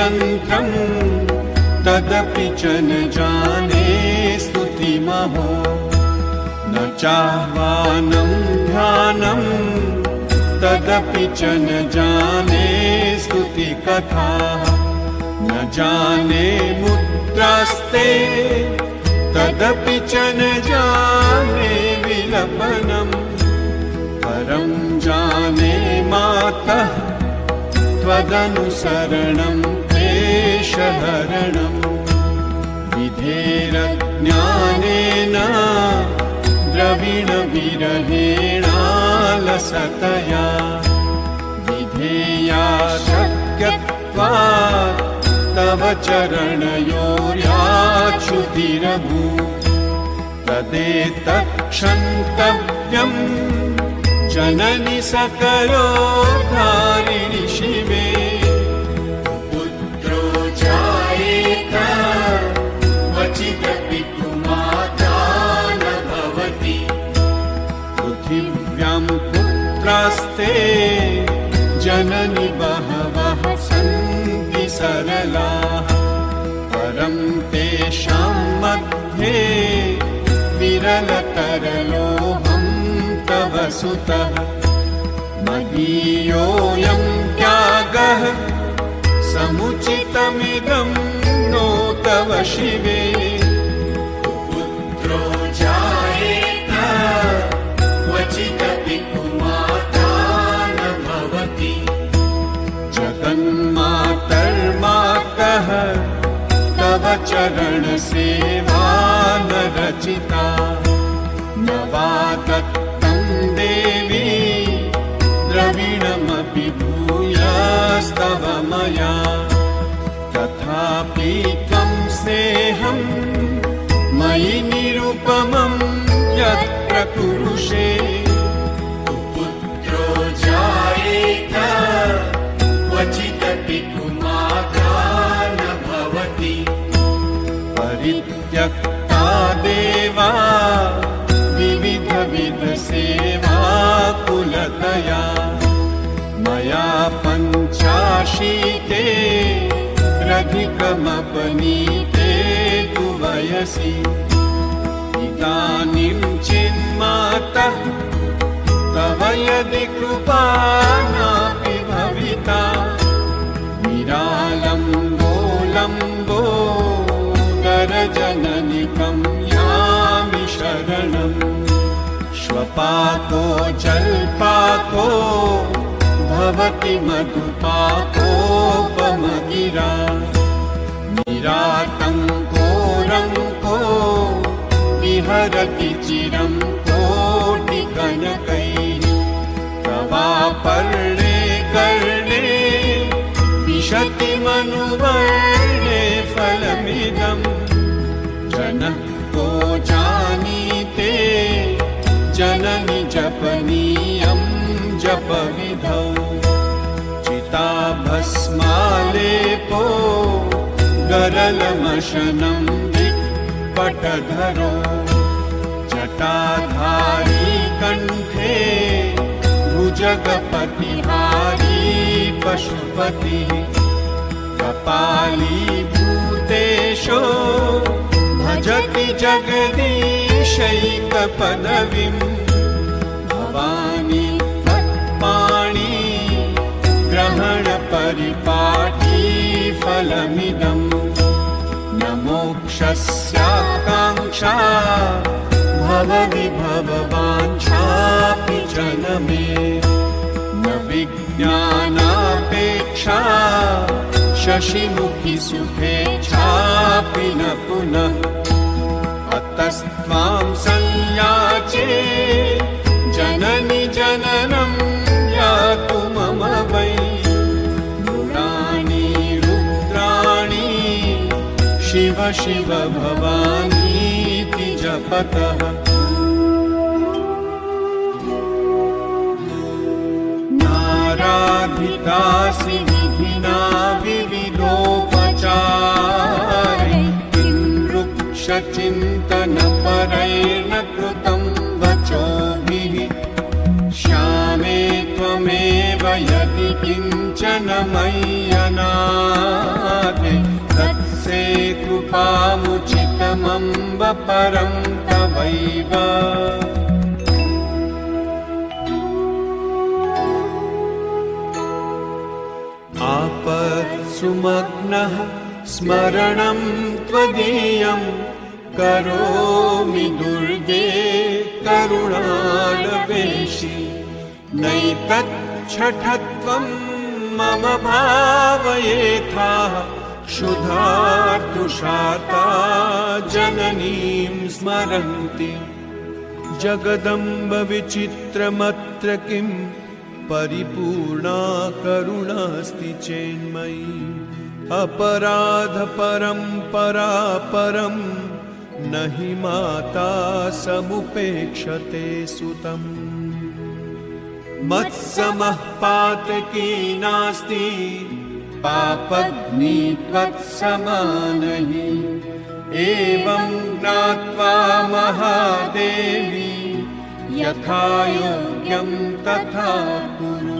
यन्त्रम् तदपि च न जाने स्तुतिमहो न चाह्वानं ध्यानं तदपि च न जाने स्तुतिकथा न जाने मुद्रास्ते तदपि च न जाने विलपनम् परं जाने मातः त्वदनुसरणं क्लेशहरणम् विधेरज्ञानेन द्रविणविरहेणालसतया विधेया शक्यत्वात् तव चरणयोर्याच्युतिरभूत् तदेतत्क्षन्तव्यम् जननि सकलोद्धारिणि शिवे पुत्रो जायेत क्वचिदपि कुमाता न भवति पृथिव्यां पुत्रास्ते जननि बहवः सन्ति सरलाः परं तेषां मध्ये विरलतरलोऽहं तव सुतः मदीयोऽयं त्यागः समुचितमिदं नो तव शिवे पुत्रो जायेत क्वचिदपि कुमाता न भवति जगन्मातर्मातः तव चरणसेवा न रचिता न वा दत्तं देवी द्रविणमपि भूयास्तव मया तथापि त्वं स्नेहं मयि निरुपमं यत्र कुरुषे पुत्रो जायेत क्वचिदपि कुमाता न भवति परित्यक्ता देवा विविधसेवा कुलतया मया पञ्चाशीते रधिकमपनीते तु वयसि इदानीं चिन्मातः तव यदि कृपा नापि भविता निरालम्बो नरजननिकं यामि शरणम् श्वपाको जल्पाको भवति मधुपाकोपमगिरा निरातङ्को रङ्को विहरति चिरं कोटिकनकैः तवापर्णे कर्णे विशति मनुवर्णे फलमिदम् जनः को जानीते जननि जपनीयं जपविधौ चिताभस्मालेपो गरलमशनं दिक्पटधरो जटाधारी कण्ठे भुजगपतिहारी पशुपतिः कपाली भूतेशो भजति जगदीशैकपदवीं भवानी तत्पाणी ग्रहणपरिपाठी फलमिदम् न मोक्षस्याकाङ्क्षा भवविभववाञ्छापि च न मे न विज्ञानापेक्षा शशिमुखि सुखेच्छापि न पुनः अतस्त्वां संयाचे जननि जननं यातु मम वै मृडानि रुद्राणि शिव शिव भवानीति जपतः नाराधितासि विधिना विविधोपचारै किं वृक्षचिन्तनपरैर्न कृतं वचोभिः श्यामे त्वमेव एव यदि किञ्चन मय्यनाथे तत्सेतुपामुचितमम्ब परं तवैव आपत्सुमग्नः स्मरणं त्वदीयं करोमि दुर्गे करुणालवेशि नैतच्छठत्वं मम भावयेथा क्षुधार्तुषार्ता जननीं स्मरन्ति जगदम्ब विचित्रमत्र किं परिपूर्णा करुणास्ति चेन्मयी अपराध परम्परा परं न हि माता समुपेक्षते सुतम् मत्समः पातकी नास्ति पापग्नि त्वत्समानहि एवं ज्ञात्वा महादेवी यथा योग्यं तथा कुरु